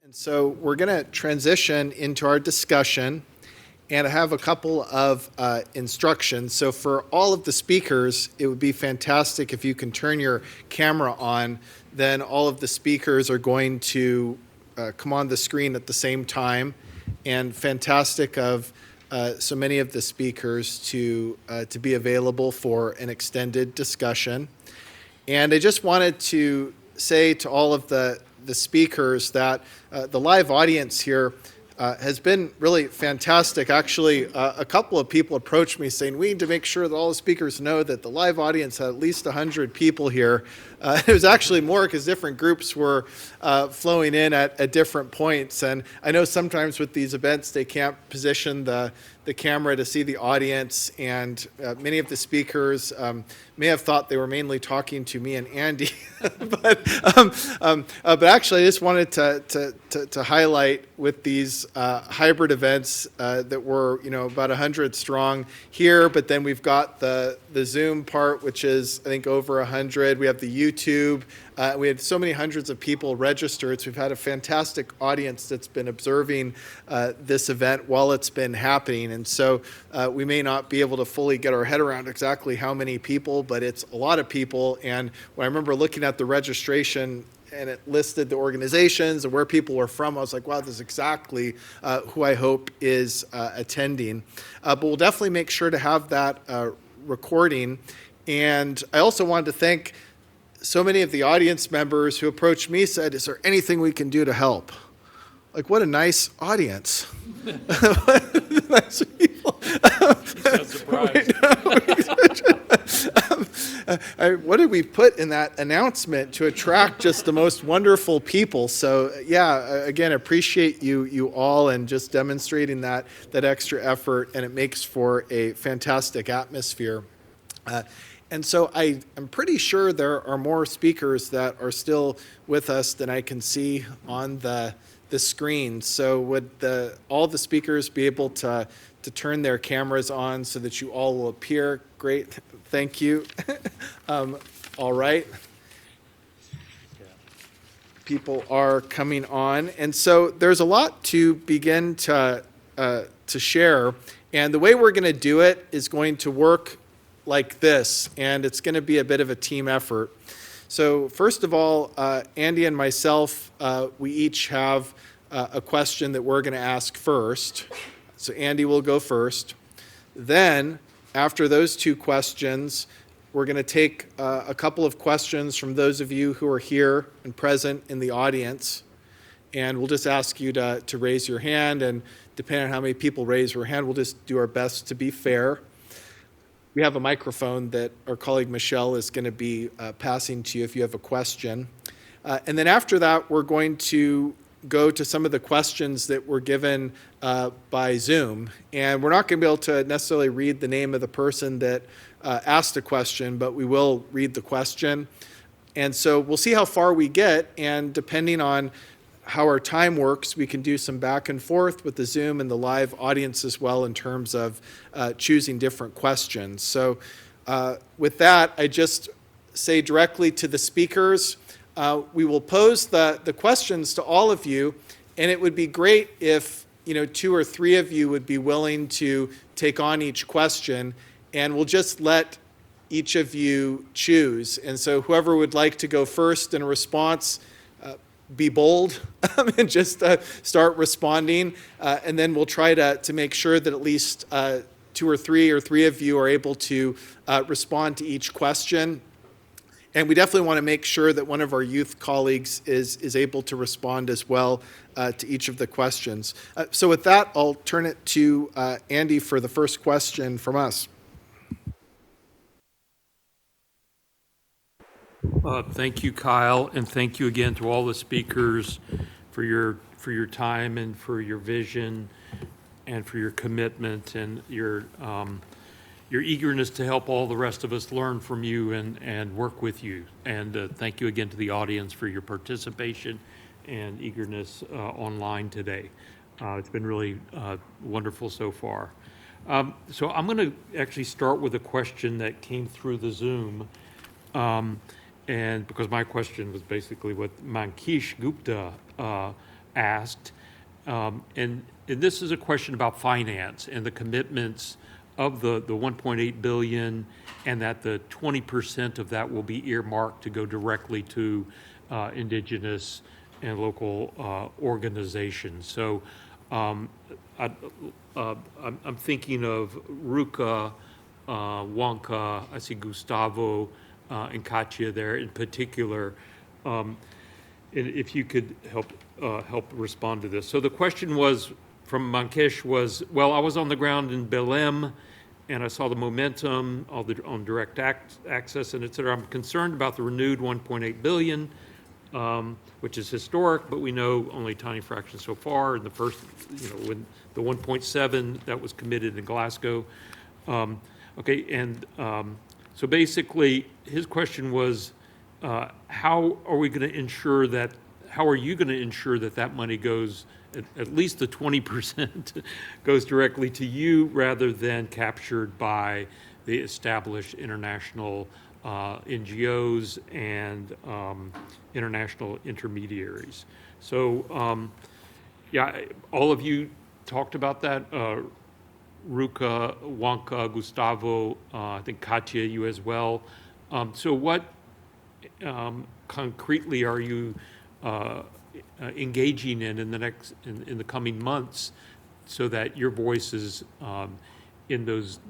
And so we're going to transition into our discussion, and I have a couple of instructions. So for all of the speakers, it would be fantastic if you can turn your camera on. Then all of the speakers are going to come on the screen at the same time, and fantastic of so many of the speakers to be available for an extended discussion. And I just wanted to say to all of the speakers that the live audience here has been really fantastic. Actually, a couple of people approached me saying, we need to make sure that all the speakers know that the live audience had at least 100 people here. It was actually more because different groups were flowing in at different points. And I know sometimes with these events, they can't position the camera to see the audience, and many of the speakers may have thought they were mainly talking to me and Andy. but actually, I just wanted to highlight with these hybrid events that were, about 100 strong here, but then we've got the Zoom part, which is, I think, over 100. We have the YouTube. We had so many hundreds of people registered, so we've had a fantastic audience that's been observing this event while it's been happening. And so we may not be able to fully get our head around exactly how many people, but it's a lot of people. And when I remember looking at the registration and it listed the organizations and where people were from, I was like, wow, this is exactly who I hope is attending. But we'll definitely make sure to have that recording. And I also wanted to thank so many of the audience members who approached me, said, is there anything we can do to help? Like, what a nice audience. Nice people. What did we put in that announcement to attract just the most wonderful people? So yeah, again, appreciate you all and just demonstrating that extra effort, and it makes for a fantastic atmosphere. And so I'm pretty sure there are more speakers that are still with us than I can see on the screen. So would all the speakers be able to turn their cameras on so that you all will appear? Great, thank you. All right. People are coming on. And so there's a lot to begin to share. And the way we're going to do it is going to work like this, and it's going to be a bit of a team effort. So first of all, Andy and myself, we each have a question that we're going to ask first. So Andy will go first. Then, after those two questions, we're going to take a couple of questions from those of you who are here and present in the audience. And we'll just ask you to raise your hand, and depending on how many people raise their hand, we'll just do our best to be fair. We have a microphone that our colleague Michelle is going to be passing to you if you have a question. And then after that, we're going to go to some of the questions that were given by Zoom. And we're not going to be able to necessarily read the name of the person that asked a question, but we will read the question. And so we'll see how far we get, and depending on how our time works, we can do some back and forth with the Zoom and the live audience as well in terms of choosing different questions. So with that, I just say directly to the speakers, we will pose the questions to all of you, and it would be great if 2 or 3 of you would be willing to take on each question, and we'll just let each of you choose. And so whoever would like to go first in a response, be bold and just start responding, and then we'll try to make sure that at least 2 or 3 of you are able to respond to each question. And we definitely want to make sure that one of our youth colleagues is able to respond as well to each of the questions. So with that, I'll turn it to Andy for the first question from us. Thank you, Kyle, and thank you again to all the speakers for your time and for your vision and for your commitment and your eagerness to help all the rest of us learn from you and work with you. And thank you again to the audience for your participation and eagerness online today. It's been really wonderful so far. So I'm going to actually start with a question that came through the Zoom. And because my question was basically what Mankish Gupta asked. And this is a question about finance and the commitments of the 1.8 billion, and that the 20% of that will be earmarked to go directly to indigenous and local organizations. So I, I'm thinking of Rukka, Juanca, I see Gustavo, and Kátia there in particular. And if you could help respond to this. So the question was from Mankesh was, well, I was on the ground in Belém and I saw the momentum on direct access and et cetera. I'm concerned about the renewed 1.8 billion, which is historic, but we know only a tiny fraction so far. In the first, when the 1.7 that was committed in Glasgow. Okay, and so basically his question was, how are we going to ensure that, how are you going to ensure that that money goes, at least the 20% goes directly to you rather than captured by the established international NGOs and international intermediaries? So, yeah, all of you talked about that. Rukka, Juanca, Gustavo, I think Kátia, you as well. So what concretely are you engaging in the next in the coming months, so that your voice is in those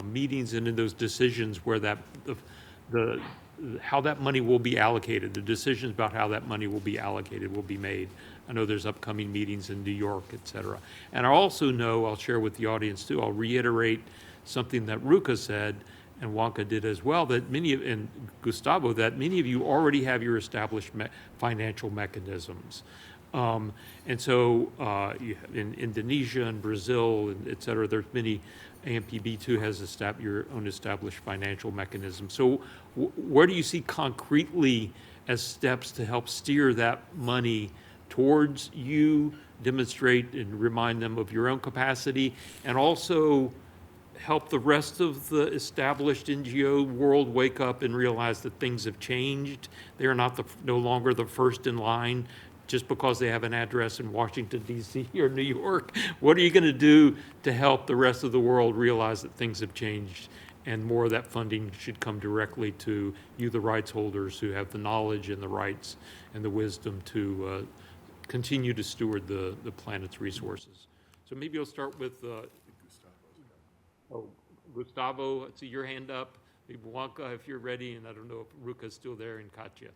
meetings and in those decisions where that the how that money will be allocated, the decisions about how that money will be allocated will be made. I know there's upcoming meetings in New York, et cetera. And I also know, I'll share with the audience too, I'll reiterate something that Rukka said, and Juanca did as well, that and Gustavo, that many of you already have your established financial mechanisms. And so in Indonesia and Brazil, and et cetera, there's many, AMPB2 has your own established financial mechanisms. So where do you see concretely as steps to help steer that money towards you, demonstrate and remind them of your own capacity, and also help the rest of the established NGO world wake up and realize that things have changed? They are no longer the first in line just because they have an address in Washington, D.C. or New York. What are you going to do to help the rest of the world realize that things have changed and more of that funding should come directly to you, the rights holders, who have the knowledge and the rights and the wisdom to continue to steward the planet's resources? So maybe I'll start with Gustavo. I see your hand up. Maybe Juanca, if you're ready, and I don't know if Rukka's still there, and Kátia.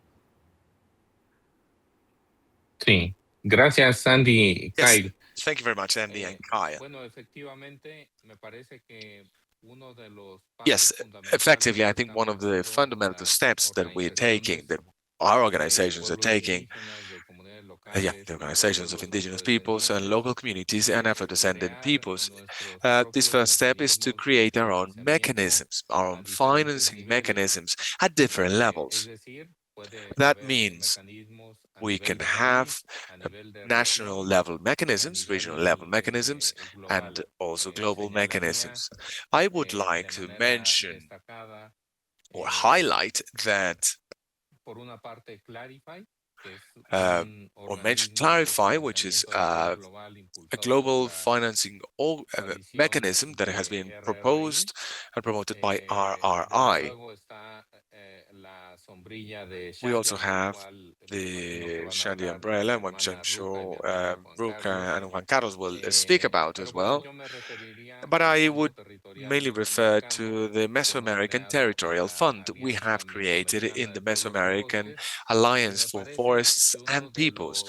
Sí, gracias Sandy, Yes, Kyle. thank you very much, Andy and Kaya. Yes, effectively, I think one of the fundamental steps that we're taking, that our organizations are taking, the organizations of indigenous peoples and local communities and Afro-descendant peoples, this first step is to create our own mechanisms, our own financing mechanisms at different levels. That means we can have national level mechanisms, regional level mechanisms, and also global mechanisms. I would like to mention or highlight that, or mention Clarify, which is a global financing mechanism that has been proposed and promoted by RRI. We also have the Shandy umbrella, which I'm sure Rukka and Juan Carlos will speak about as well. But I would mainly refer to the Mesoamerican Territorial Fund we have created in the Mesoamerican Alliance for Forests and Peoples.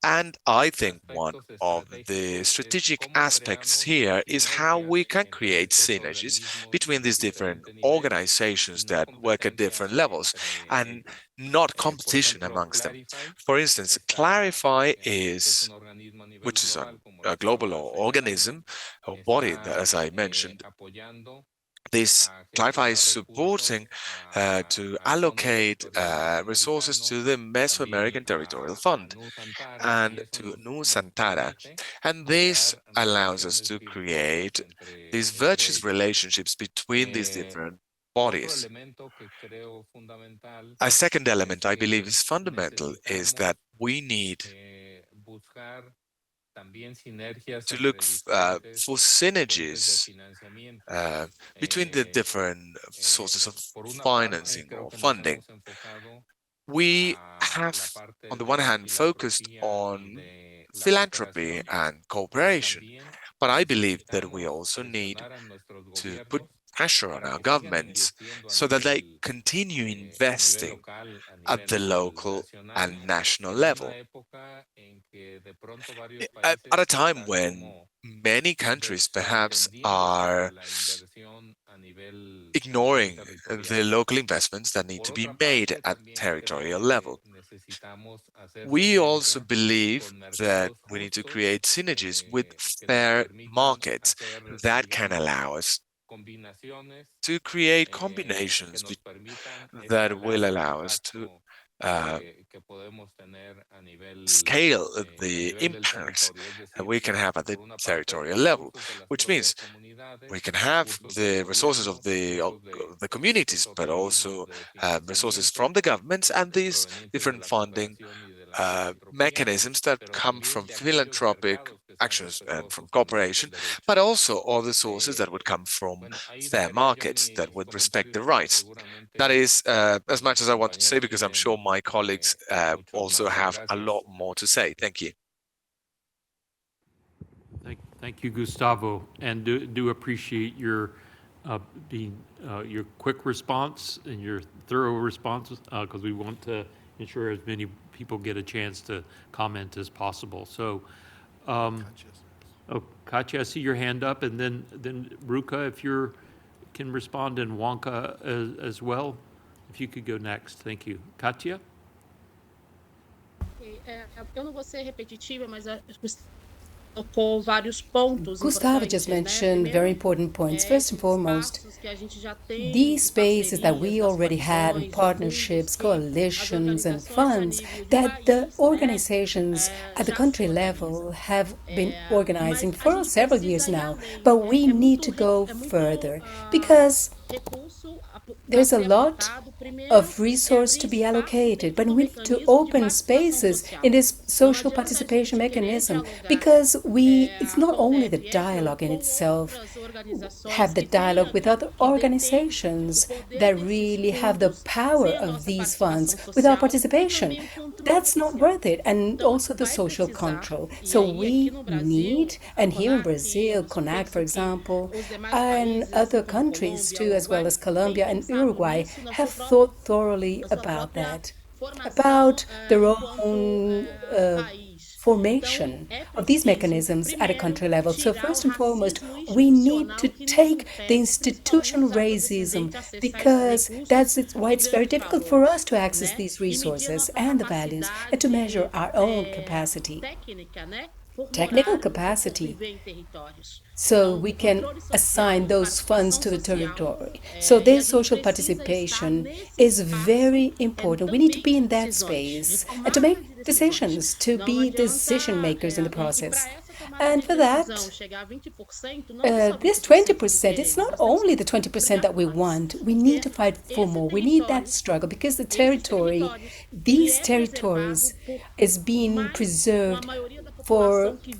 And I think one of the strategic aspects here is how we can create synergies between these different organizations that work at different levels and not competition amongst them. For instance, Clarify which is a global organism or body that, as I mentioned, this Clarify is supporting to allocate resources to the Mesoamerican Territorial Fund and to Nusantara. And this allows us to create these virtuous relationships between these different bodies. A second element I believe is fundamental is that we need to look for synergies between the different sources of financing or funding. We have, on the one hand, focused on philanthropy and cooperation, but I believe that we also need to put pressure on our governments so that they continue investing at the local and national level. At a time when many countries perhaps are ignoring the local investments that need to be made at territorial level. We also believe that we need to create synergies with fair markets that can allow us to create combinations that will allow us to uh, scale the impact that we can have at the territorial level, which means we can have the resources of the communities, but also resources from the governments and these different funding mechanisms that come from philanthropic actions and from cooperation, but also other sources that would come from fair markets that would respect the rights. That is as much as I wanted to say, because I'm sure my colleagues also have a lot more to say. Thank you. Thank you, Gustavo, and do appreciate your your quick response and your thorough response, because we want to ensure as many people get a chance to comment as possible. So, Kátia, I see your hand up, and then Rukka, if you can respond, and Wonka as well, if you could go next. Thank you. Kátia? Eu não vou ser repetitiva, mas tocou vários pontos Gustavo just mentioned very important points. First and foremost, these spaces that we already had in partnerships, coalitions, and funds that the organizations at the country level have been organizing for several years now. But we need to go further because there's a lot of resource to be allocated, but we need to open spaces in this social participation mechanism, because it's not only the dialogue in itself, have the dialogue with other organizations that really have the power of these funds. Without participation, that's not worth it, and also the social control. So we need, and here in Brazil, CONAC, for example, and other countries too, as well as Colombia and Uruguay, have thought thoroughly about that, about their own formation of these mechanisms at a country level. So first and foremost, we need to take the institutional racism, because that's why it's very difficult for us to access these resources and the values, and to measure our own capacity, technical capacity, so we can assign those funds to the territory. So this social participation is very important. We need to be in that space and to make decisions, to be decision makers in the process. And for that, this 20%, it's not only the 20% that we want. We need to fight for more. We need that struggle, because the territory, these territories, is being preserved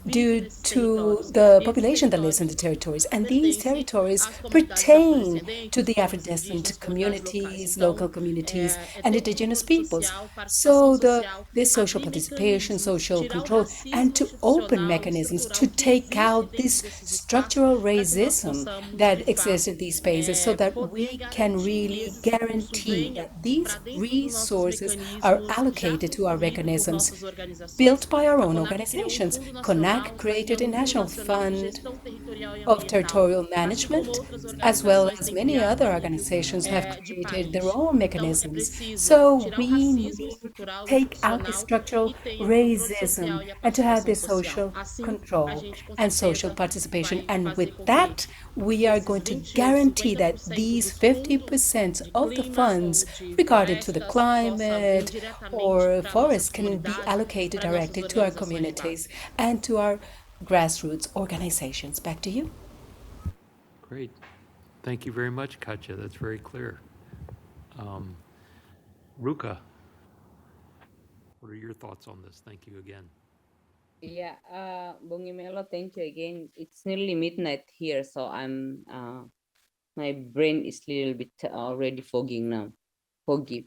due to the population that lives in the territories. And these territories pertain to the Afro-descendant communities, local communities, and indigenous peoples. So this social participation, social control, and to open mechanisms to take out this structural racism that exists in these spaces, so that we can really guarantee that these resources are allocated to our mechanisms built by our own organizations. CONAC created a national fund of territorial management, as well as many other organizations have created their own mechanisms. So we need to take out the structural racism and to have this social control and social participation. And with that, we are going to guarantee that these 50% of the funds regarded to the climate or forests can be allocated directly to our communities and to our grassroots organizations. Back to you. Great. Thank you very much, Kátia. That's very clear. Rukka, what are your thoughts on this? Thank you again. Yeah, Bung Imelo, thank you again. It's nearly midnight here, so I'm my brain is a little bit already fogging now. Foggy.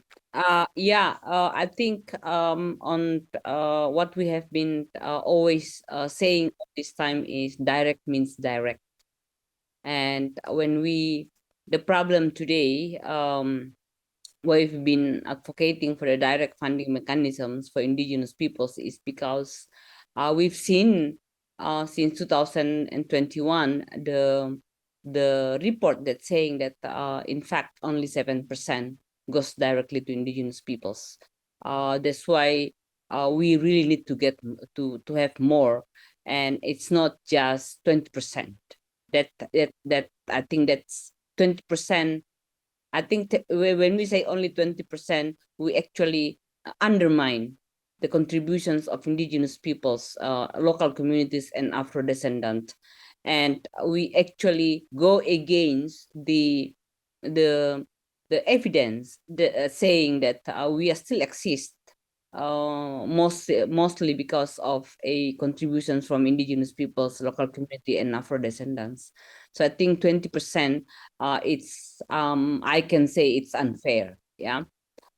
Yeah, I think on what we have been always saying all this time is direct means direct. And when the problem today, we've been advocating for the direct funding mechanisms for indigenous peoples is because we've seen since 2021 the report that's saying that in fact only 7% goes directly to indigenous peoples. That's why we really need to get to have more, and it's not just 20%. That I think that's 20%. I think when we say only 20%, we actually undermine the contributions of indigenous peoples, local communities, and Afro-descendant. And we actually go against the the evidence saying that we are still exist, mostly because of a contributions from indigenous peoples, local community, and Afro-descendants. So I think 20%, it's I can say it's unfair. Yeah.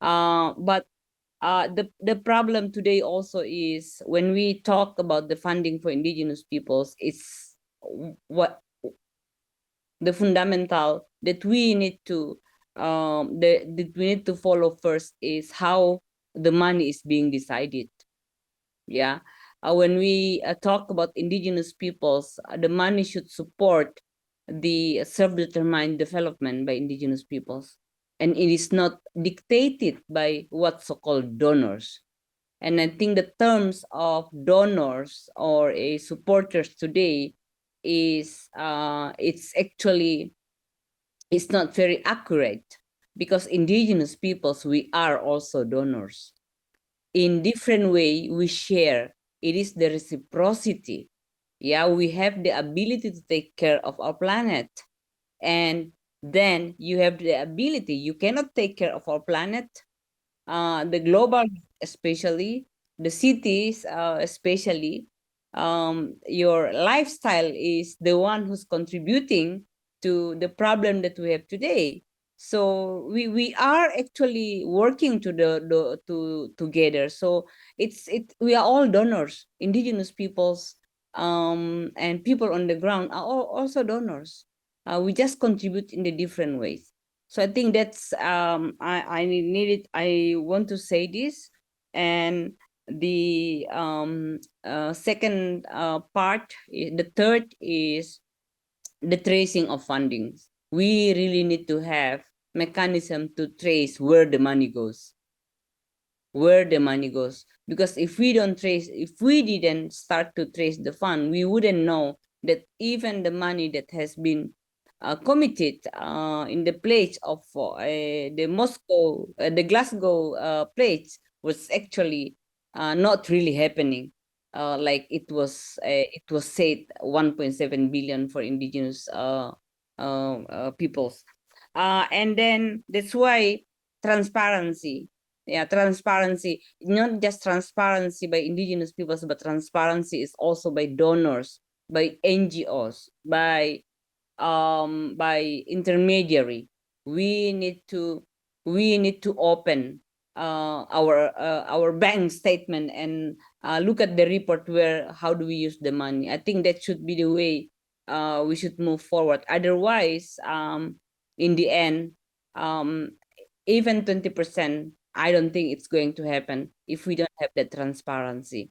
But the problem today also is when we talk about the funding for indigenous peoples, it's what the fundamental that we need to that we need to follow first is how the money is being decided. Yeah. When we talk about indigenous peoples, the money should support the self-determined development by indigenous peoples, and it is not dictated by what so-called donors. And I think the terms of donors or a supporters today is it's not very accurate, because indigenous peoples, we are also donors. In different way we share. It is the reciprocity. Yeah, we have the ability to take care of our planet, and then you have the ability, you cannot take care of our planet, the global, especially the cities, especially your lifestyle is the one who's contributing to the problem that we have today. So we are actually working together. So we are all donors. Indigenous peoples and people on the ground are all also donors. We just contribute in the different ways. So I think that's I want to say this. And the second part, the third is the tracing of fundings. We really need to have mechanism to trace where the money goes. Because if we didn't start to trace the fund, we wouldn't know that even the money that has been committed in the pledge of the Glasgow pledge was actually not really happening. Like it was said 1.7 billion for indigenous peoples. And then that's why transparency. Yeah, transparency, not just transparency by indigenous peoples, but transparency is also by donors, by NGOs, by intermediary. We need to open our bank statement and look at the report where how do we use the money. I think that should be the way we should move forward. Otherwise, in the end, even 20%, I don't think it's going to happen if we don't have that transparency.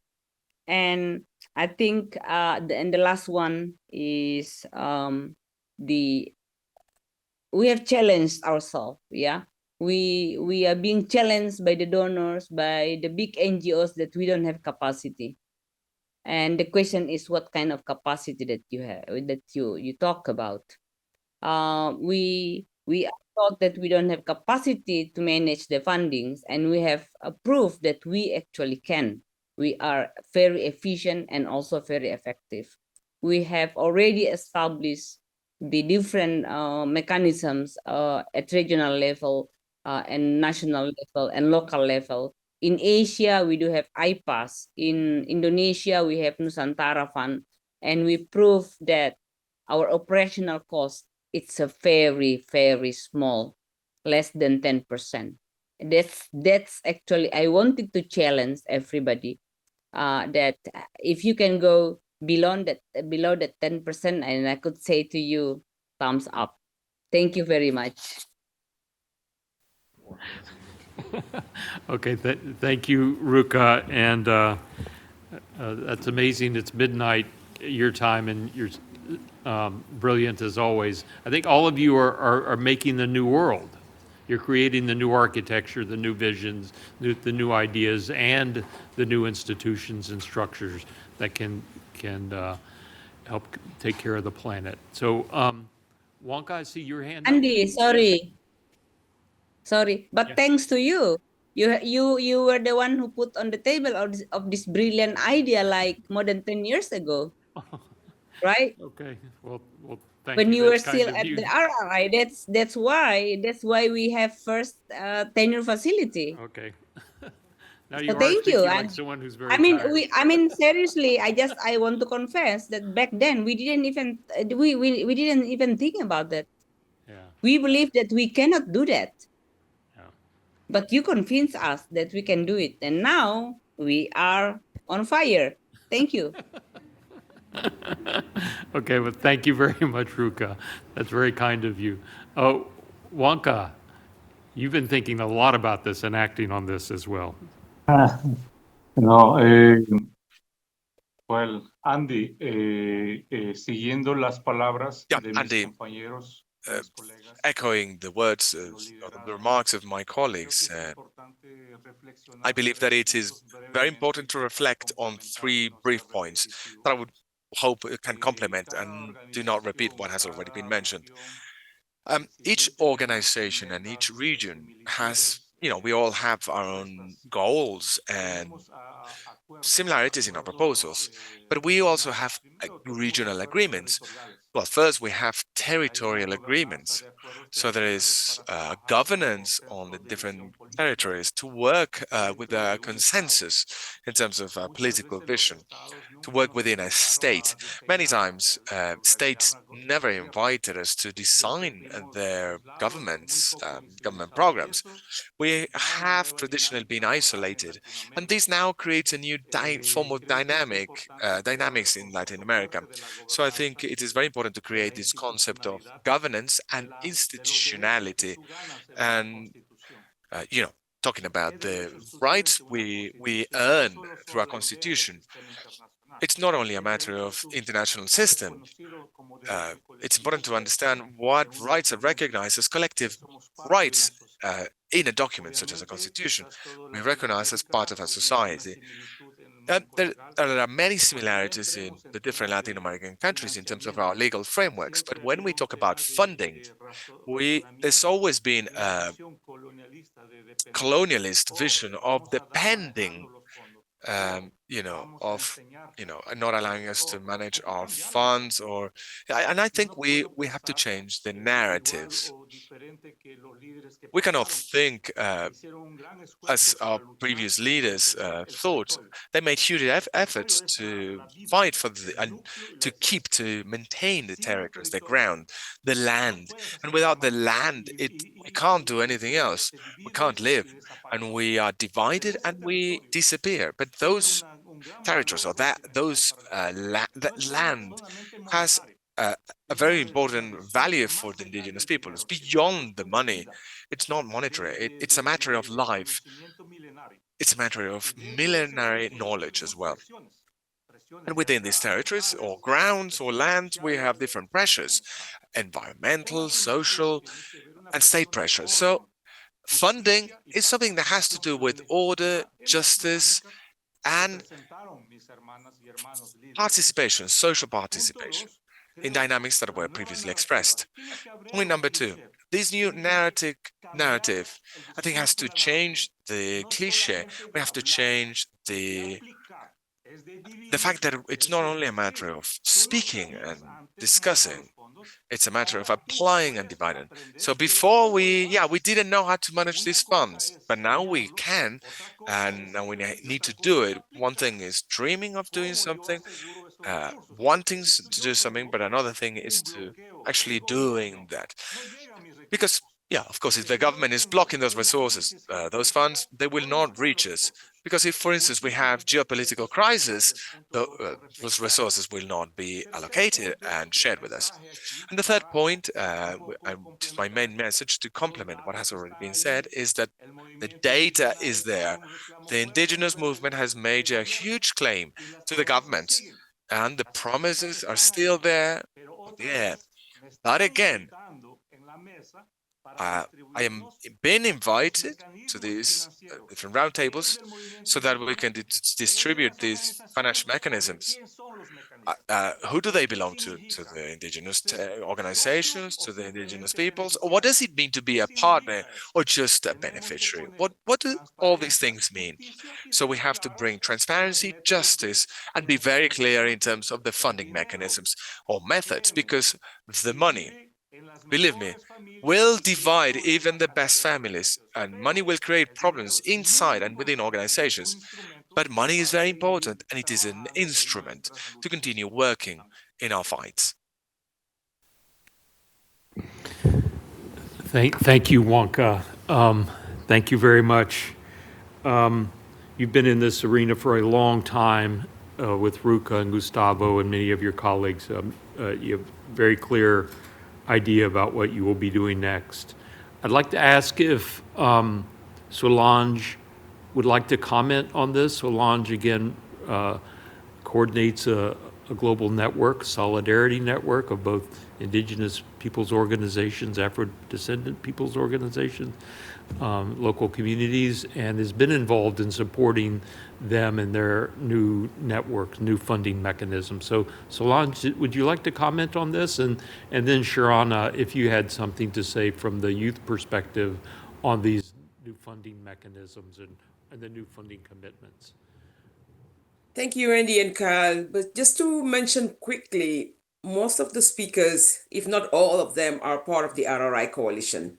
And I think and the last one is the we have challenged ourselves. Yeah, we are being challenged by the donors, by the big NGOs, that we don't have capacity. And the question is, what kind of capacity that you have, that you talk about? We are thought that we don't have capacity to manage the fundings, and we have a proof that we actually can. We are very efficient and also very effective. We have already established the different mechanisms at regional level and national level and local level In Asia, we do have IPAS. In Indonesia, we have Nusantara Fund. And we prove that our operational cost, it's a very, very small, less than 10%. That's actually, I wanted to challenge everybody that if you can go below that 10%, and I could say to you, thumbs up. Thank you very much. Okay, thank you, Rukka, and that's amazing. It's midnight your time, and you're brilliant as always. I think all of you are making the new world. You're creating the new architecture, the new visions, the new ideas, and the new institutions and structures that can help take care of the planet. So, Wonka, I see your hand up. Andy, sorry, but Yeah. thanks to you. You were the one who put on the table of this brilliant idea like more than 10 years ago, right? Okay, well, thank When you. you were That's kind still of at you. the RRI, that's why we have first tenure facility. Okay. Now you So are thank you. speaking like And someone who's I very mean, tired. seriously, I want to confess that back then we didn't even we didn't even think about that. Yeah, We believe that we cannot do that. yeah. But you convince us that we can do it. And now we are on fire. Thank you. Okay, well, thank you very much, Ruka. That's very kind of you. Oh, Wonka, you've been thinking a lot about this and acting on this as well. No, well, Andy, siguiendo las palabras Yeah, de mis Andy, compañeros, mis colegas, echoing the words of the remarks of my colleagues, I believe that it is very important to reflect on three brief points that I would hope can complement and do not repeat what has already been mentioned. Each organization and each region has, we all have our own goals and similarities in our proposals, but we also have regional agreements. Well, first we have territorial agreements. So there is governance on the different territories to work with a consensus in terms of political vision, to work within a state. Many times, states never invited us to design their government programs. We have traditionally been isolated, and this now creates a new form of dynamics in Latin America. So I think it is very important to create this concept of governance and institutionality, and talking about the rights we earn through our constitution. It's not only a matter of international system. It's important to understand what rights are recognized as collective rights in a document such as a constitution. We recognize as part of a society. There are many similarities in the different Latin American countries in terms of our legal frameworks, but when we talk about funding, there's always been a colonialist vision of depending, not allowing us to manage our funds, and I think we have to change the narratives. We cannot think as our previous leaders thought. They made huge efforts to fight for and to maintain the territories, the ground, the land. And without the land, we can't do anything else. We can't live, and we are divided and we disappear. But those territories or that land has a very important value for the indigenous people. It's beyond the money. It's not monetary. It's a matter of life. It's a matter of millenary knowledge as well. And within these territories or grounds or lands, we have different pressures: environmental, social, and state pressures. So funding is something that has to do with order, justice, and participation, social participation in dynamics that were previously expressed. Point number two, this new narrative, I think, has to change the cliche. We have to change the fact that it's not only a matter of speaking and discussing. It's a matter of applying and dividing. So before we didn't know how to manage these funds, but now we can, and now we need to do it. One thing is dreaming of doing something, wanting to do something, but another thing is to actually doing that. Because, yeah, of course, if the government is blocking those resources, those funds, they will not reach us. Because if, for instance, we have geopolitical crisis, those resources will not be allocated and shared with us. And the third point, my main message to complement what has already been said, is that the data is there. The indigenous movement has made a huge claim to the governments, and the promises are still there. Yeah. But again, I am being invited to these different roundtables so that we can distribute these financial mechanisms. Who do they belong to? To the indigenous organizations, to the indigenous peoples? Or what does it mean to be a partner or just a beneficiary? What do all these things mean? So we have to bring transparency, justice, and be very clear in terms of the funding mechanisms or methods, because the money, believe me, will divide even the best families, and money will create problems inside and within organizations. But money is very important, and it is an instrument to continue working in our fights. Thank you, Juanca. Thank you very much. You've been in this arena for a long time with Rukka and Gustavo and many of your colleagues. You have very clear idea about what you will be doing next. I'd like to ask if Solange would like to comment on this. Solange, again, coordinates a global network, solidarity network of both indigenous peoples organizations, Afro-descendant peoples organizations, local communities, and has been involved in supporting them and their new networks, new funding mechanisms. So Solange, would you like to comment on this? And then Sharana, if you had something to say from the youth perspective on these new funding mechanisms and the new funding commitments. Thank you, Andy and Carl. But just to mention quickly, most of the speakers, if not all of them, are part of the RRI coalition.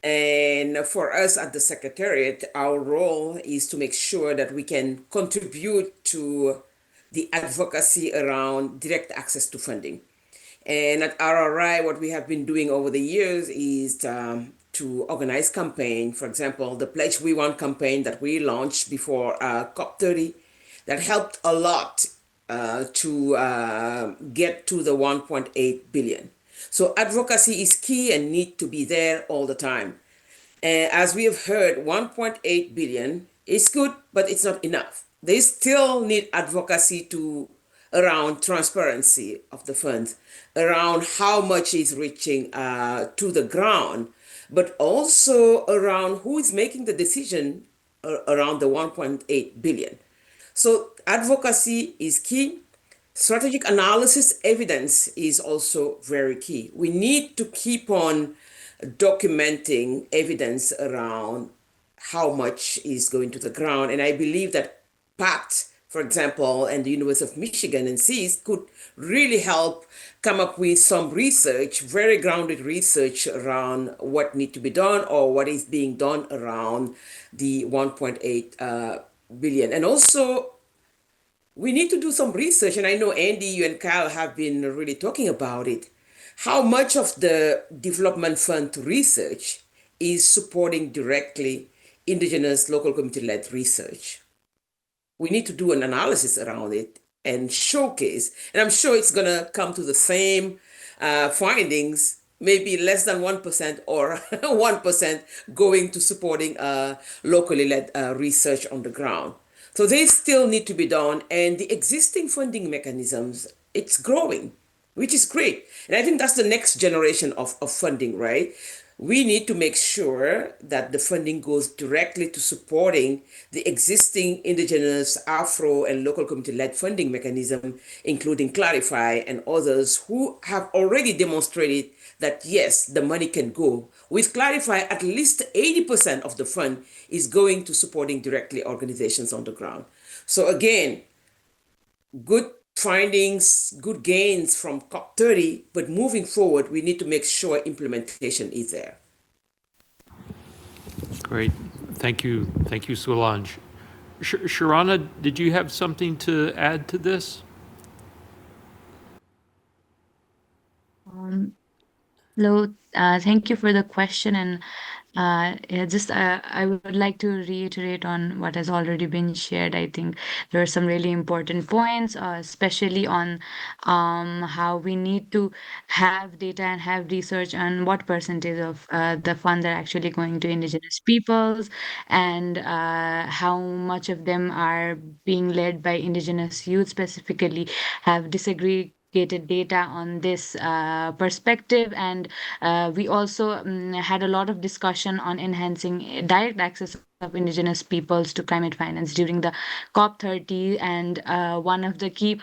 And for us at the Secretariat, our role is to make sure that we can contribute to the advocacy around direct access to funding. And at RRI, what we have been doing over the years is to organize campaign. For example, the Pledge We Want campaign that we launched before COP30, that helped a lot to get to the 1.8 billion. So advocacy is key and need to be there all the time. As we have heard, 1.8 billion is good, but it's not enough. They still need advocacy around transparency of the funds, around how much is reaching to the ground, but also around who is making the decision around the 1.8 billion. So advocacy is key. Strategic analysis evidence is also very key. We need to keep on documenting evidence around how much is going to the ground. And I believe that PACT, for example, and the University of Michigan and SEAS could really help come up with some research, very grounded research around what needs to be done or what is being done around the 1.8 billion. And also, we need to do some research, and I know Andy, you and Kyle have been really talking about it. How much of the development fund research is supporting directly indigenous local community-led research? We need to do an analysis around it and showcase, and I'm sure it's going to come to the same findings, maybe less than 1% or 1% going to supporting locally led research on the ground. So they still need to be done, and the existing funding mechanisms, it's growing, which is great. And I think that's the next generation of funding, right? We need to make sure that the funding goes directly to supporting the existing indigenous, Afro, and local community-led funding mechanism, including Clarify and others who have already demonstrated that, yes, the money can go. With Clarify, at least 80% of the fund is going to supporting directly organizations on the ground. So again, good findings, good gains from COP30, but moving forward, we need to make sure implementation is there. Great. Thank you. Thank you, Solange. Sharana, did you have something to add to this? Hello, thank you for the question. And I would like to reiterate on what has already been shared. I think there are some really important points, especially on how we need to have data and have research on what percentage of the funds are actually going to indigenous peoples, and how much of them are being led by indigenous youth specifically, have disaggregated data on this perspective. And we also had a lot of discussion on enhancing direct access of indigenous peoples to climate finance during the COP30. And one of the key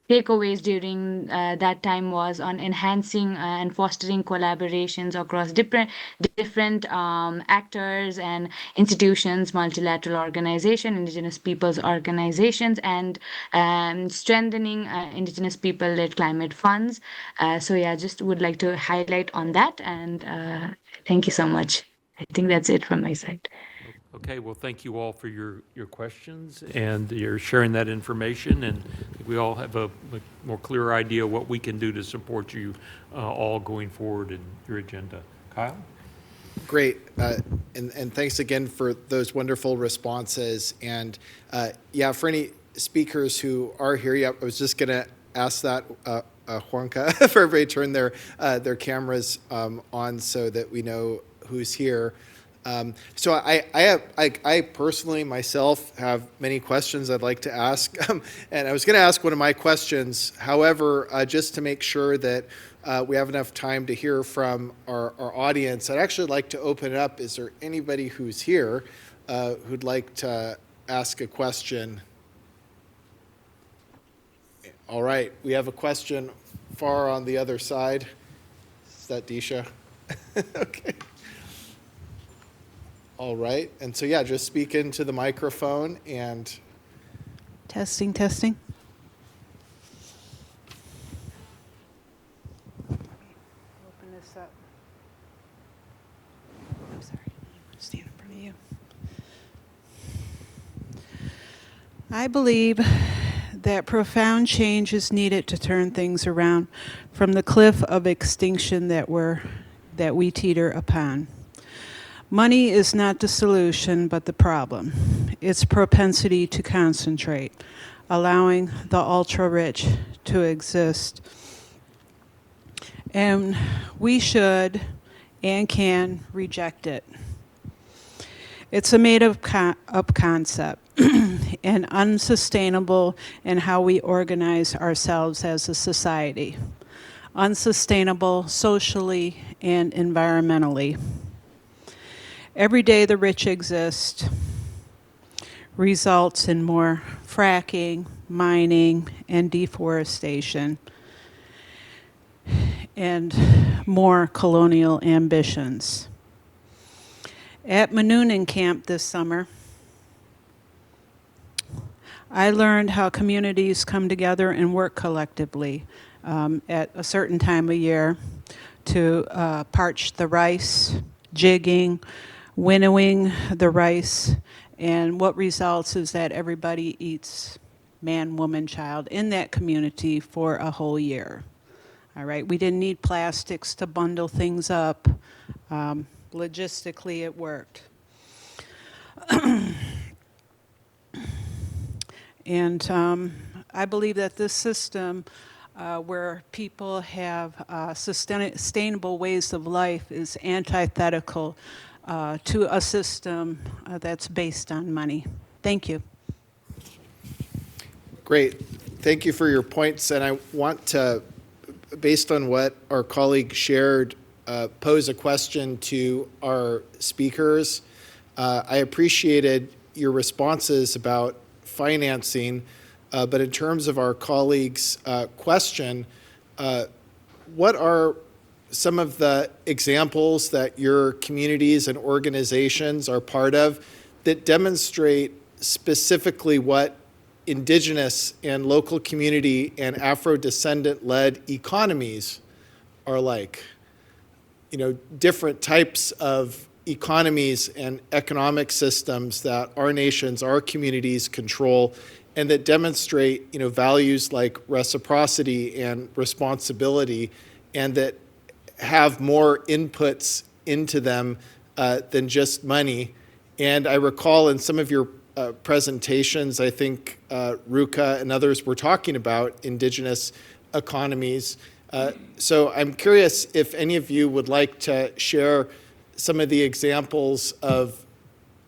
takeaways during that time was on enhancing and fostering collaborations across different actors and institutions, multilateral organization, indigenous peoples organizations, and strengthening indigenous people-led climate funds. So yeah, just would like to highlight on that, and thank you so much. I think that's it from my side. Okay, well, thank you all for your questions and your sharing that information, and we all have a more clear idea what we can do to support you all going forward in your agenda. Kyle? Great, and thanks again for those wonderful responses. And yeah, for any speakers who are here, yeah, I was just going to ask that, Juanca, for everybody to turn their cameras on so that we know who's here. So I personally myself have many questions I'd like to ask, and I was going to ask one of my questions. However, just to make sure that we have enough time to hear from our audience, I'd actually like to open it up. Is there anybody who's here who'd like to ask a question? All right, we have a question far on the other side. Is that Disha? Okay. All right, and so yeah, just speak into the microphone and... Testing. Open this up. I'm sorry, I'm stand in front of you. I believe that profound change is needed to turn things around from the cliff of extinction that we teeter upon. Money is not the solution, but the problem. Its propensity to concentrate, allowing the ultra-rich to exist. And we should and can reject it. It's a made-up concept and unsustainable in how we organize ourselves as a society. Unsustainable socially and environmentally. Every day the rich exist results in more fracking, mining, and deforestation, and more colonial ambitions. At Manunan Camp this summer, I learned how communities come together and work collectively at a certain time of year to parch the rice, jigging, winnowing the rice, and what results is that everybody eats man, woman, child in that community for a whole year. All right, we didn't need plastics to bundle things up. Logistically, it worked. And I believe that this system where people have sustainable ways of life is antithetical to a system that's based on money. Thank you. Great. Thank you for your points. And I want to, based on what our colleague shared, pose a question to our speakers. I appreciated your responses about financing, but in terms of our colleague's question, what are some of the examples that your communities and organizations are part of that demonstrate specifically what indigenous and local community and Afro-descendant-led economies are like. Different types of economies and economic systems that our nations, our communities control, and that demonstrate, values like reciprocity and responsibility, and that have more inputs into them than just money. And I recall in some of your presentations, I think Rukka and others were talking about indigenous economies. So I'm curious if any of you would like to share some of the examples of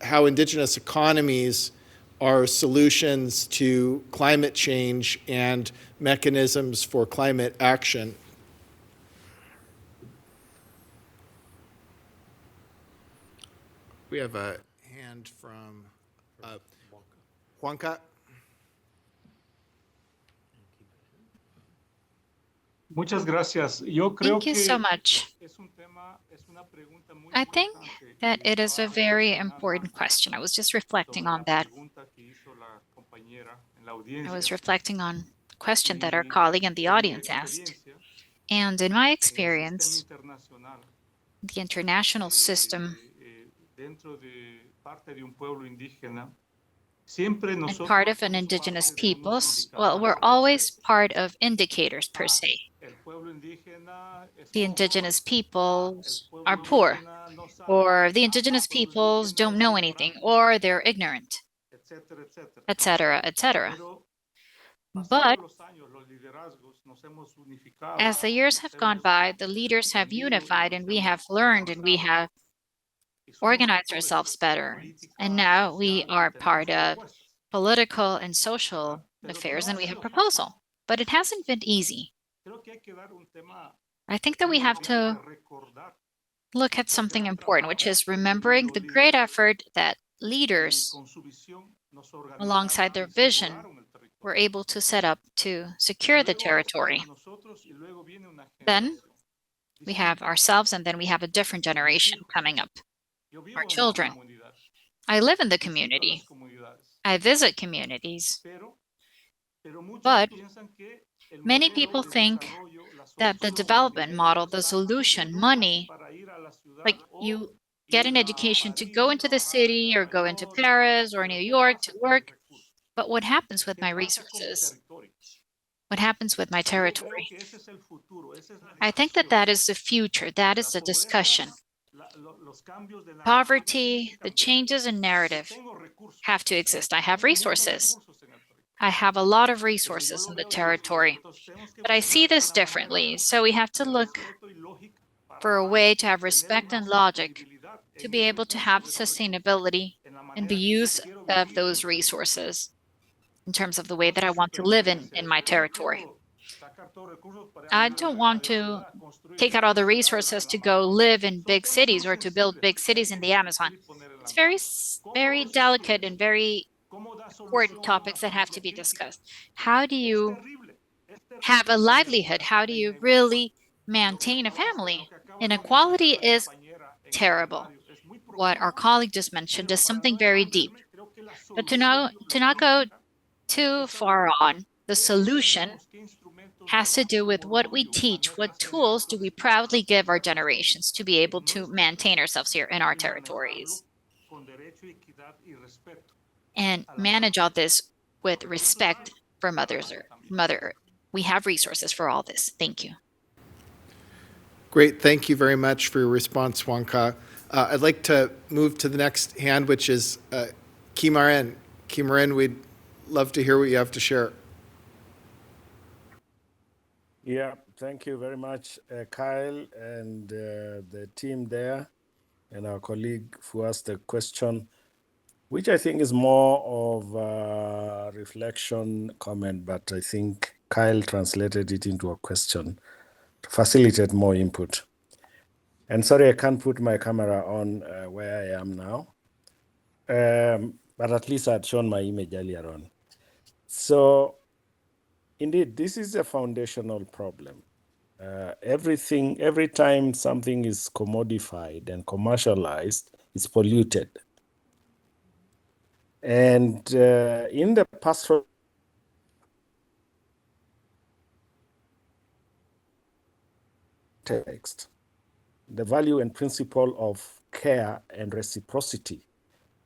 how indigenous economies are solutions to climate change and mechanisms for climate action. We have a hand from Juanca. Muchas gracias. Yo creo Thank you so que much. es una pregunta muy I think importante. that it is a very important question. I was just reflecting on that. I was reflecting on the question that our colleague and the audience asked. And in my experience, the international system and part of an indigenous peoples, well, we're always part of indicators per se. The indigenous peoples are poor, or the indigenous peoples don't know anything, or they're ignorant, etc., etc. But as the years have gone by, the leaders have unified and we have learned and we have organized ourselves better. And now we are part of political and social affairs and we have proposal. But it hasn't been easy. I think that we have to look at something important, which is remembering the great effort that leaders, alongside their vision, were able to set up to secure the territory. Then we have ourselves, and then we have a different generation coming up, our children. I live in the community. I visit communities. But many people think that the development model, the solution, money, like you get an education to go into the city or go into Paris or New York to work. But what happens with my resources? What happens with my territory? I think that that is the future. That is the discussion. Poverty, the changes in narrative have to exist. I have resources. I have a lot of resources in the territory, but I see this differently. So we have to look for a way to have respect and logic to be able to have sustainability in the use of those resources in terms of the way that I want to live in my territory. I don't want to take out all the resources to go live in big cities or to build big cities in the Amazon. It's very delicate and very important topics that have to be discussed. How do you have a livelihood? How do you really maintain a family? Inequality is terrible. What our colleague just mentioned is something very deep. But to not go too far on, the solution has to do with what we teach, what tools do we proudly give our generations to be able to maintain ourselves here in our territories and manage all this with respect for Mother Earth. We have resources for all this. Thank you. Great. Thank you very much for your response, Juanca. I'd like to move to the next hand, which is Kimaren. Kimaren, we'd love to hear what you have to share. Yeah, thank you very much, Kyle, and the team there, and our colleague who asked the question, which I think is more of a reflection comment, but I think Kyle translated it into a question to facilitate more input. And sorry, I can't put my camera on where I am now, but at least I'd shown my image earlier on. So indeed, this is a foundational problem. Every time something is commodified and commercialized, it's polluted. And in the pastoral context, the value and principle of care and reciprocity,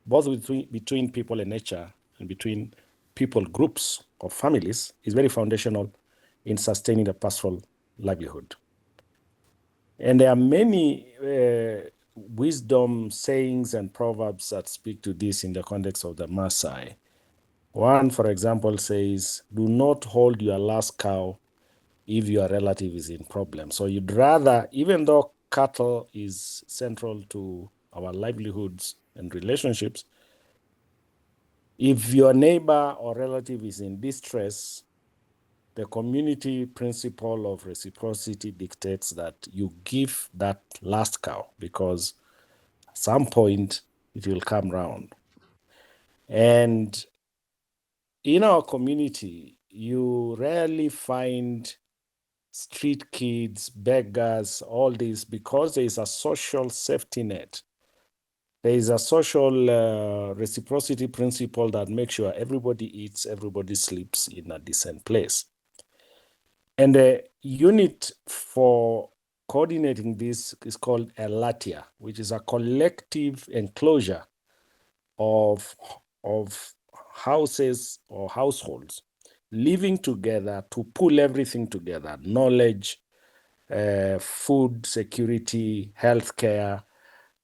both between people and nature and between people groups or families, is very foundational in sustaining a pastoral livelihood. And there are many wisdom sayings and proverbs that speak to this in the context of the Maasai. One, for example, says, do not hold your last cow if your relative is in problem. So you'd rather, even though cattle is central to our livelihoods and relationships, if your neighbor or relative is in distress, the community principle of reciprocity dictates that you give that last cow, because at some point it will come round. And in our community, you rarely find street kids, beggars, all this, because there is a social safety net. There is a social reciprocity principle that makes sure everybody eats, everybody sleeps in a decent place. And the unit for coordinating this is called a latia, which is a collective enclosure of houses or households living together to pull everything together: knowledge, food security, healthcare.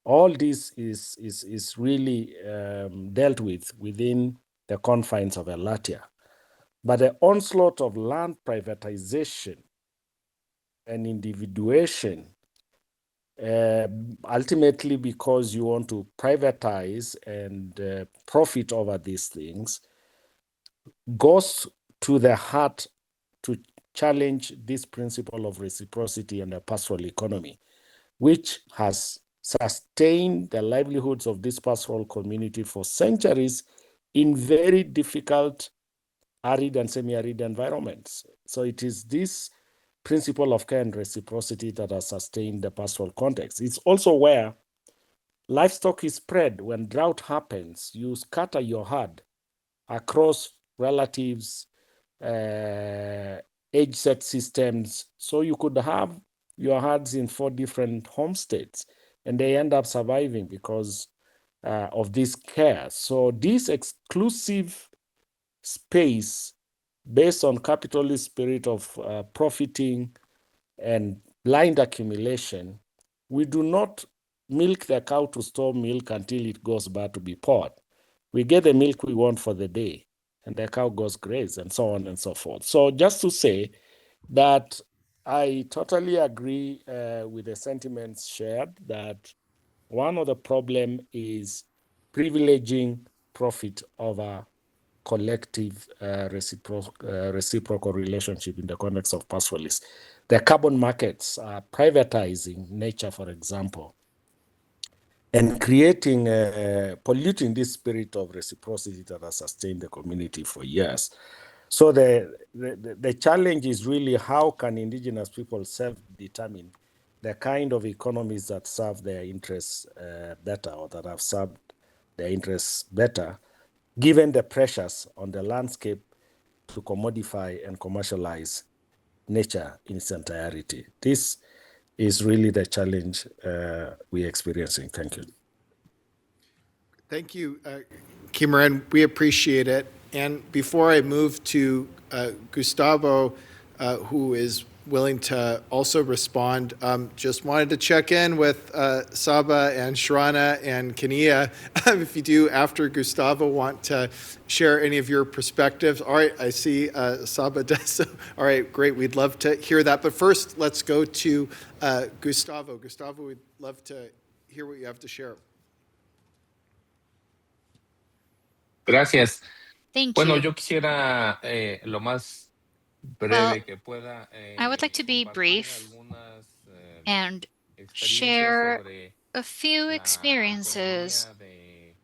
All this is really dealt with within the confines of a latia. But the onslaught of land privatization and individuation, ultimately because you want to privatize and profit over these things, goes to the heart to challenge this principle of reciprocity and the pastoral economy, which has sustained the livelihoods of this pastoral community for centuries in very difficult arid and semi-arid environments. So it is this principle of care and reciprocity that has sustained the pastoral context. It's also where livestock is spread. When drought happens, you scatter your herd across relatives, age set systems. So you could have your herds in 4 different homesteads, and they end up surviving because of this care. So this exclusive space based on capitalist spirit of profiting and blind accumulation, we do not milk the cow to store milk until it goes bad to be poured. We get the milk we want for the day, and the cow goes graze, and so on and so forth. So just to say that I totally agree with the sentiments shared that one of the problem is privileging profit over collective reciprocal relationship in the context of pastoralists. The carbon markets are privatizing nature, for example, and creating, polluting this spirit of reciprocity that has sustained the community for years. So the challenge is really how can indigenous people self-determine the kind of economies that serve their interests better, or that have served their interests better, given the pressures on the landscape to commodify and commercialize nature in its entirety. This is really the challenge we're experiencing. Thank you. Thank you, Kimaren. We appreciate it. And before I move to Gustavo, who is willing to also respond, just wanted to check in with Saba and Sharana and Kania, if you do, after Gustavo, want to share any of your perspectives. All right, I see Saba does. So, all right, great. We'd love to hear that. But first, let's go to Gustavo. Gustavo, we'd love to hear what you have to share. Gracias. Thank Bueno, you. yo quisiera lo más Well, breve que pueda I would like to be compartir brief algunas and experiencias share sobre a few la experiences economía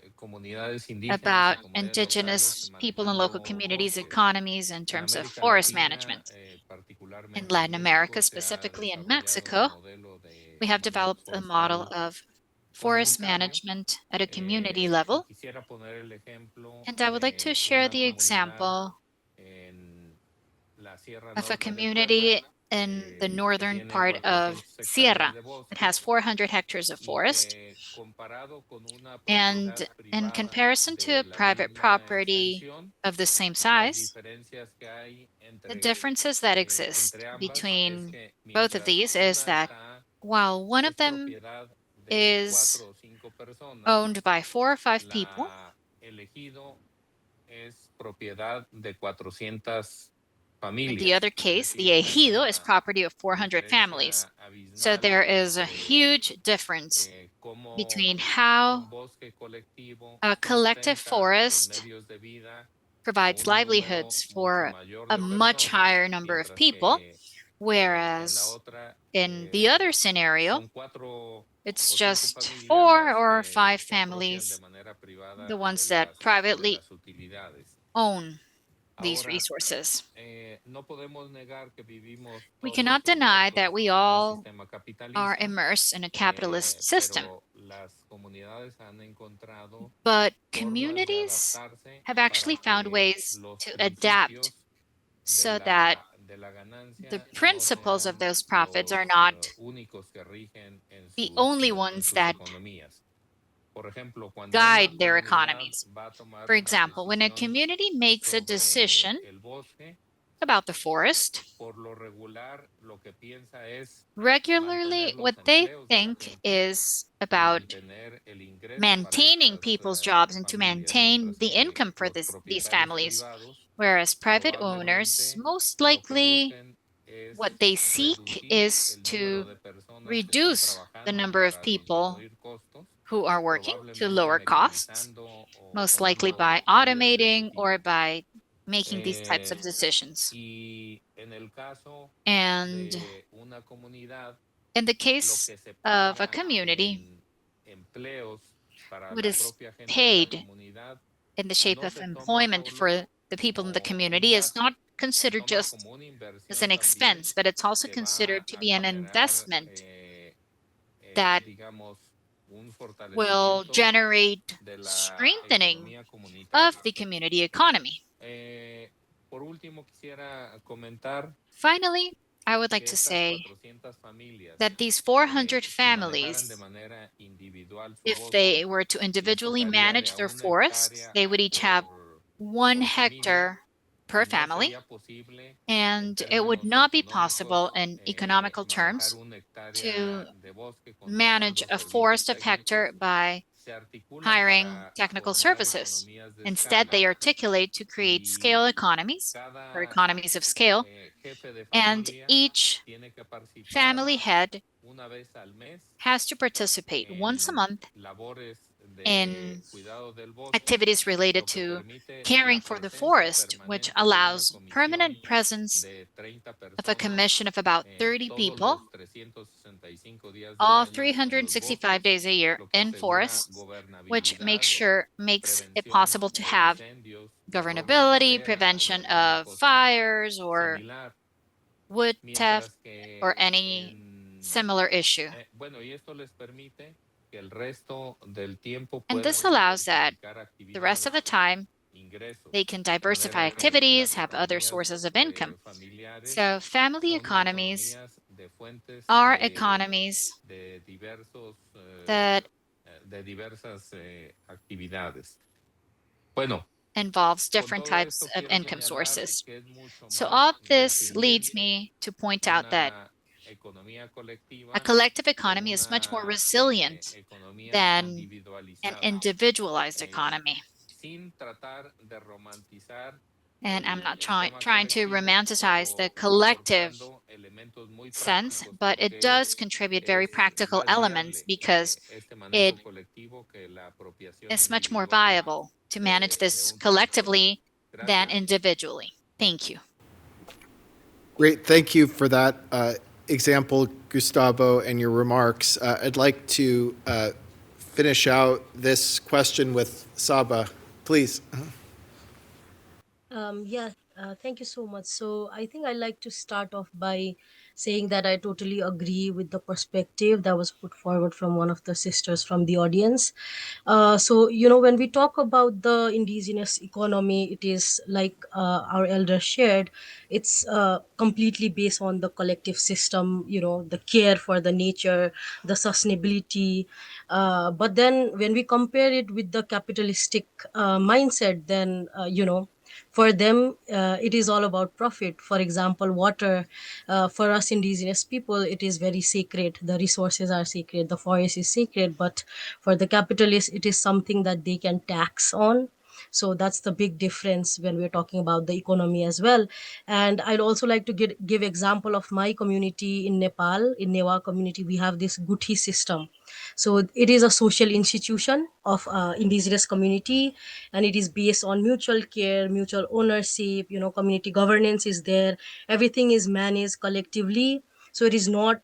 de comunidades indígenas y about comunidades locales indigenous people and local manejando communities' bosques. economies in En terms of América forest Latina, management. In particularmente Latin en America, México, se ha specifically in desarrollado Mexico, un modelo de we have manejo developed a model forestal of forest comunitario. management at a community Y level. quisiera poner el ejemplo And I would like to de share una the comunidad example en la Sierra of a Norte de community Puebla, in the northern part of Sierra. It has 400 hectares of forest. And in comparison to private property of the same size, the differences that exist between both of these is that while one of them is owned by 4 or 5 people, in the other case, the ejido is property of 400 families. So there is a huge difference between how a collective forest provides livelihoods for a much higher number of people, whereas in the other scenario, it's just 4 or 5 families, the ones that privately own these resources. We cannot deny that we all are immersed in a capitalist system. But communities have actually found ways to adapt so that the principles of those profits are not the only ones that guide their economies. For example, when a community makes a decision about the forest, regularly what they think is about maintaining people's jobs and to maintain the income for these families, whereas private owners, most likely what they seek is to reduce the number of people who are working to lower costs, most likely by automating or by making these types of decisions. And in the case of a community, what is paid in the shape of employment for the people in the community is not considered just as an expense, but it's also considered to be an investment that will generate strengthening of the community economy. Finally, I would like to say that these 400 families, if they were to individually manage their forests, they would each have 1 hectare per family, and it would not be possible in economical terms to manage a forest of hectare by hiring technical services. Instead, they articulate to create scale economies or economies of scale, and each family head has to participate once a month in activities related to caring for the forest, which allows permanent presence of a commission of about 30 people, all 365 days a year in forests, which makes it possible to have governability, prevention of fires or wood theft or any similar issue. And this allows that the rest of the time they can diversify activities, have other sources of income. So family economies are economies that involves different types of income sources. So all this leads me to point out that a collective economy is much more resilient than an individualized economy. And I'm not trying to romanticize the collective sense, but it does contribute very practical elements because it is much more viable to manage this collectively than individually. Thank you. Great, thank you for that example, Gustavo, and your remarks. I'd like to finish out this question with Saba, please. Thank you so much. So I think I'd like to start off by saying that I totally agree with the perspective that was put forward from one of the sisters from the audience. When we talk about the indigenous economy, it is like our elders shared, it's completely based on the collective system, the care for the nature, the sustainability. But then when we compare it with the capitalistic mindset, then, for them, it is all about profit. For example, water, for us indigenous people, it is very sacred. The resources are sacred, the forest is sacred, but for the capitalists, it is something that they can tax on. So that's the big difference when we're talking about the economy as well. And I'd also like to give example of my community in Nepal. In Newa community, we have this guthi system. So it is a social institution of indigenous community, and it is based on mutual care, mutual ownership, community governance is there. Everything is managed collectively. So it is not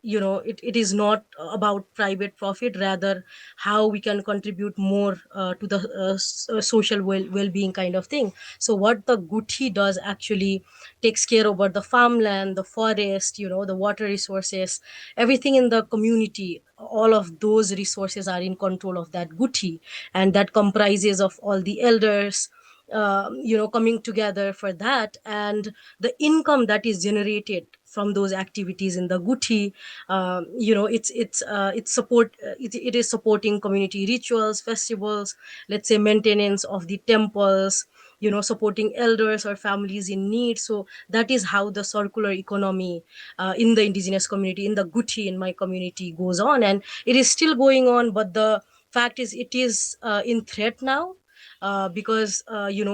it is not about private profit, rather how we can contribute more to the social well-being kind of thing. So what the guthi does actually takes care over the farmland, the forest, the water resources, everything in the community. All of those resources are in control of that guthi, and that comprises of all the elders, coming together for that. And the income that is generated from those activities in the guthi, it is supporting community rituals, festivals, let's say maintenance of the temples, supporting elders or families in need. So that is how the circular economy in the indigenous community, in the guthi in my community, goes on, and it is still going on. But the fact is, it is in threat now, because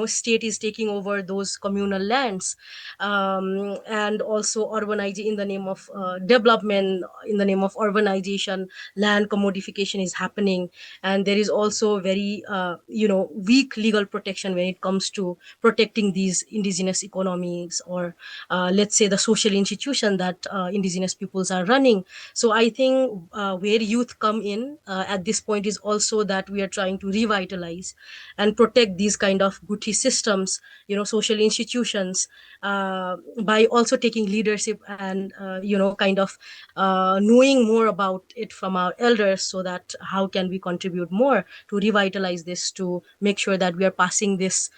state is taking over those communal lands, and also urbanizing in the name of development, in the name of urbanization, land commodification is happening. And there is also very weak legal protection when it comes to protecting these indigenous economies, or let's say the social institution that indigenous peoples are running. So I think where youth come in at this point is also that we are trying to revitalize and protect these kind of guthi systems, social institutions, by also taking leadership and kind of knowing more about it from our elders, so that how can we contribute more to revitalize this, to make sure that we are passing this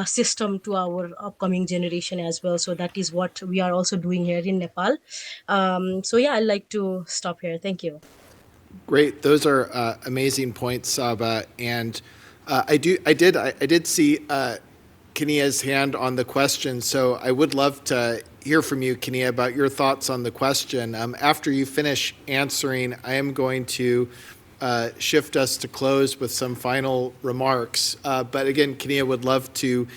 system to our upcoming generation as well. So that is what we are also doing here in Nepal. I'd like to stop here. Thank you. Great. Those are amazing points, Saba. And I did see Kenia's hand on the question, so I would love to hear from you, Kenia, about your thoughts on the question. After you finish answering, I am going to shift us to close with some final remarks. But again, Kenia, would love to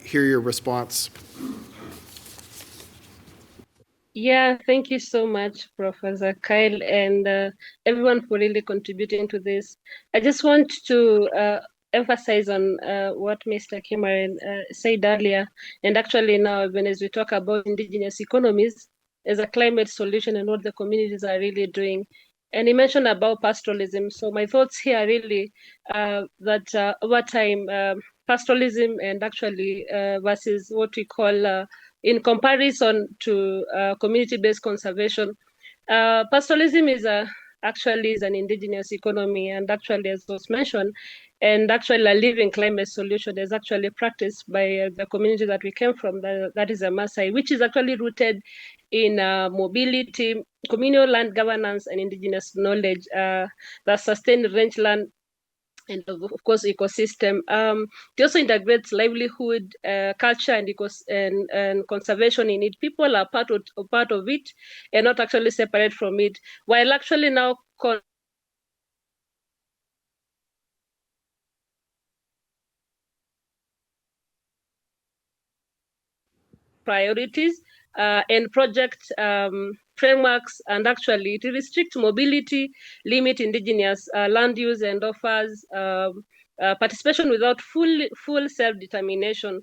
hear your response. Yeah, thank you so much, Professor Kyle, and everyone for really contributing to this. I just want to emphasize on what Mr. Kimaren said earlier, and actually now, when as we talk about indigenous economies as a climate solution and what the communities are really doing. And he mentioned about pastoralism. So my thoughts here are really that over time, pastoralism and actually versus what we call in comparison to community-based conservation. Pastoralism is actually is an indigenous economy, and actually, as was mentioned, and actually a living climate solution is actually practiced by the community that we came from, that is a Maasai, which is actually rooted in mobility, communal land governance, and indigenous knowledge that sustain rangeland and of course ecosystem. It also integrates livelihood, culture, and conservation in it. People are part of it and not actually separate from it, while actually now priorities and project frameworks, and actually to restrict mobility, limit indigenous land use, and offers participation without full self-determination.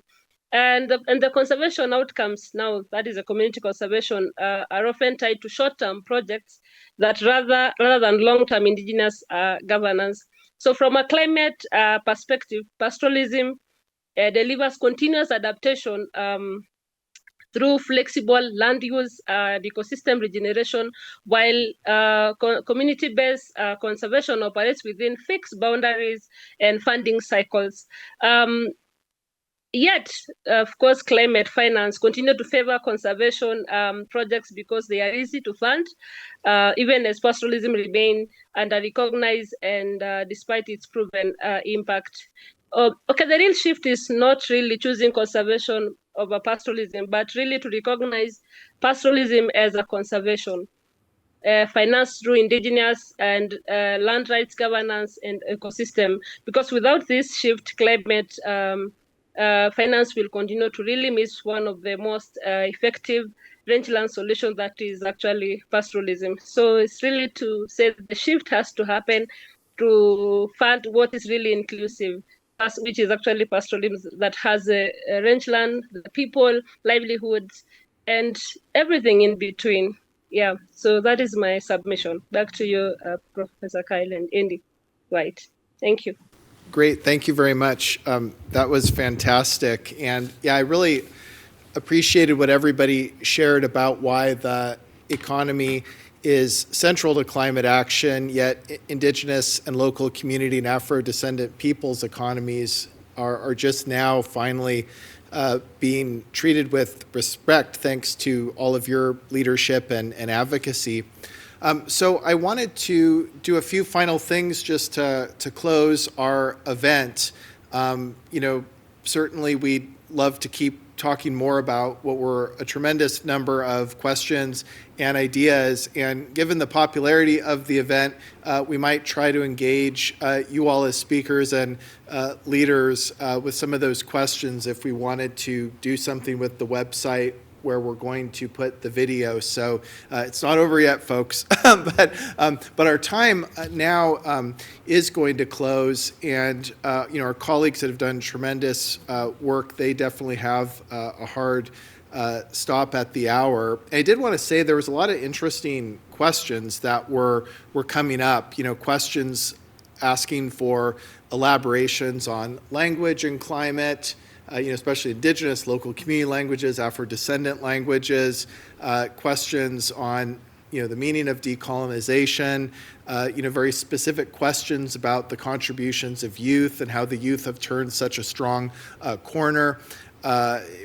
And the conservation outcomes now, that is a community conservation, are often tied to short-term projects that rather than long-term indigenous governance. So from a climate perspective, pastoralism delivers continuous adaptation through flexible land use and ecosystem regeneration, while community-based conservation operates within fixed boundaries and funding cycles. Yet, of course, climate finance continue to favor conservation projects because they are easy to fund, even as pastoralism remain under-recognized and despite its proven impact. Okay, the real shift is not really choosing conservation over pastoralism, but really to recognize pastoralism as a conservation, financed through indigenous and land rights governance and ecosystem. Because without this shift, climate finance will continue to really miss one of the most effective rangeland solutions, that is actually pastoralism. So it's really to say the shift has to happen to fund what is really inclusive, which is actually pastoralism that has a rangeland, the people, livelihoods, and everything in between. Yeah, so that is my submission. Back to you, Professor Kyle and Andy. Right, thank you. Great, thank you very much. That was fantastic. And yeah, I really appreciated what everybody shared about why the economy is central to climate action, yet indigenous and local community and Afro-descendant peoples' economies are just now finally being treated with respect thanks to all of your leadership and advocacy. So I wanted to do a few final things just to close our event. Certainly we'd love to keep talking more about what were a tremendous number of questions and ideas. And given the popularity of the event, we might try to engage you all as speakers and leaders with some of those questions if we wanted to do something with the website where we're going to put the video. So it's not over yet, folks. but our time now is going to close, and our colleagues that have done tremendous work, they definitely have a hard stop at the hour. And I did want to say there was a lot of interesting questions that were coming up. Questions asking for elaborations on language and climate. Especially indigenous, local community languages, Afro-descendant languages, questions on, the meaning of decolonization, very specific questions about the contributions of youth and how the youth have turned such a strong corner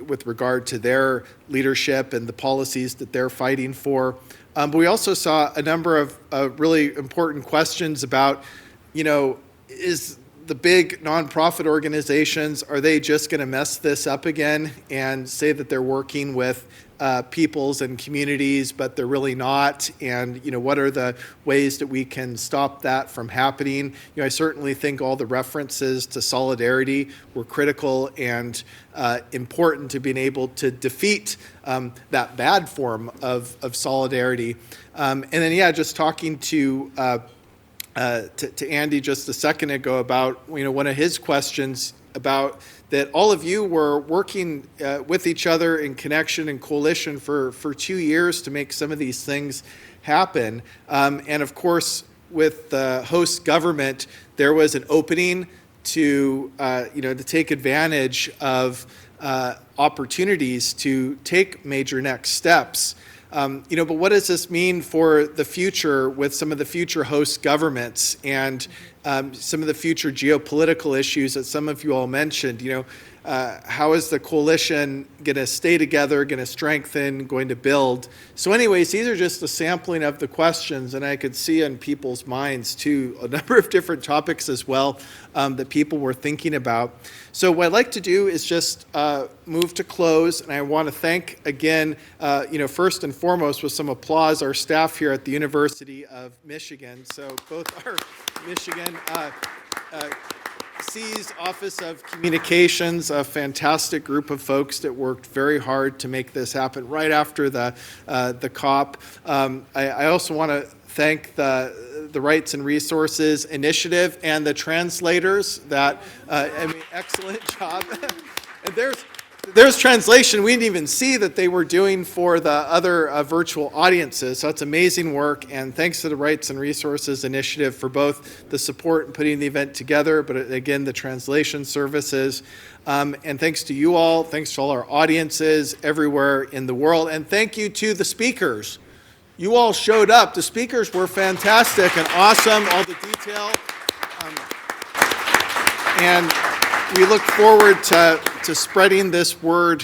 with regard to their leadership and the policies that they're fighting for. But we also saw a number of really important questions about, is the big nonprofit organizations, are they just going to mess this up again and say that they're working with peoples and communities, but they're really not? And, what are the ways that we can stop that from happening? I certainly think all the references to solidarity were critical and important to being able to defeat that bad form of solidarity. And then, just talking to Andy just a second ago about one of his questions about that all of you were working with each other in connection and coalition for 2 years to make some of these things happen. And of course, with the host government, there was an opening to to take advantage of opportunities to take major next steps. But what does this mean for the future with some of the future host governments and some of the future geopolitical issues that some of you all mentioned? How is the coalition going to stay together, going to strengthen, going to build? So anyways, these are just a sampling of the questions, and I could see in people's minds, too, a number of different topics as well that people were thinking about. So what I'd like to do is just move to close, and I want to thank again, first and foremost with some applause, our staff here at the University of Michigan. So both our Michigan C's Office of Communications, a fantastic group of folks that worked very hard to make this happen right after the COP. I also want to thank the Rights and Resources Initiative and the translators that, excellent job. And there's translation we didn't even see that they were doing for the other virtual audiences. So that's amazing work. And thanks to the Rights and Resources Initiative for both the support in putting the event together, but again, the translation services. And thanks to you all. Thanks to all our audiences everywhere in the world. And thank you to the speakers. You all showed up. The speakers were fantastic and awesome, all the detail. And we look forward to spreading this word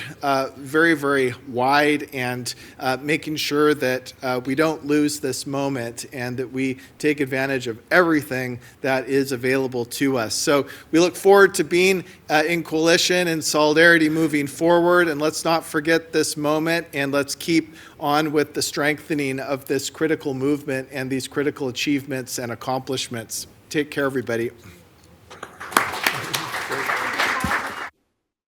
very, very wide and making sure that we don't lose this moment and that we take advantage of everything that is available to us. So we look forward to being in coalition and solidarity moving forward. And let's not forget this moment, and let's keep on with the strengthening of this critical movement and these critical achievements and accomplishments. Take care, everybody.